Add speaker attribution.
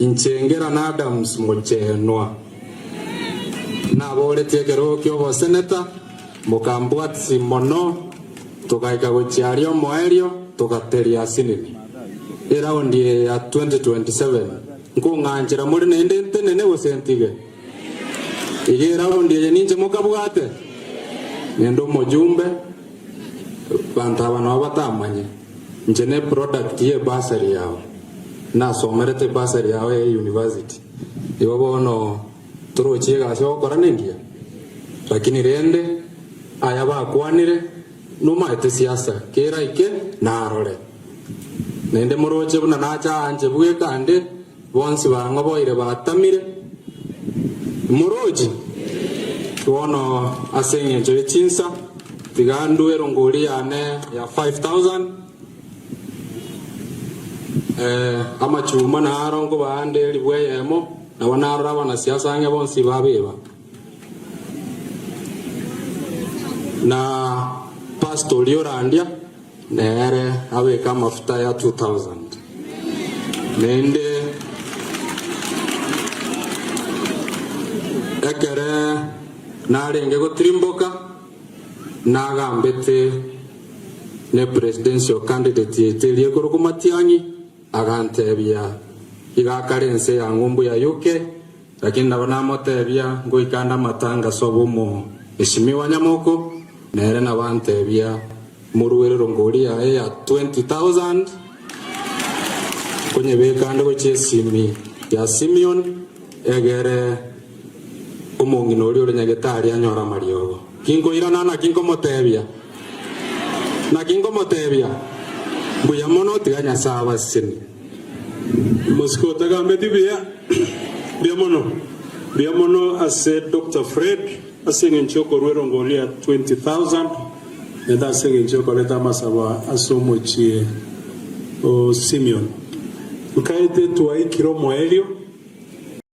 Speaker 1: Inchengera na Adams Mochenwa na bole tekero kyo senator mukambwatsi mono tukaika gochiario moerio tukateria sinini raundi ya 2027 nkunganjira muri nende ntenene gosentige ige raundi ya ninje mukabwate nendo mojumbe bantu abana batamanye njene product ye basari yao na somerete basari yao ya university ibo bono turochiega sho koranengia lakini rende aya bakwanire numa ete siasa kera ike na arore nende muroche buna nacha anje buye kande bonsi bango boire batamire muroji tuono asenye nje chinsa tigandu erongoli ane ya 5000 ama chuma na arongo bande libweyemo na wanarora bana siasa nge bonsi babeba na pastor yorandia nere awe kama mafuta ya 2000 nende ekere narenge go trimboka nagambete ne presidential candidate yetelie ko Matiang'i agantebia igakarense ya ngumbu ya UK lakini nabona motebia ngo ikanda matanga sobumo ishimiwa nyamoko nere na bantebia muruwere rongoli ya 20000 kwenye bekande ko chesimi ya Simeon egere omongino ori nyagetari anyora mariogo kingo irana na kingo motebia buya mono tiganya sawa sini
Speaker 2: Moscow tagambe tibia biamono ase Dr. Fred asenge nchoko rongoli ya 20000 nda asenge nchoko leta masaba asomochie o Simeon ukaite tuai kiro moelio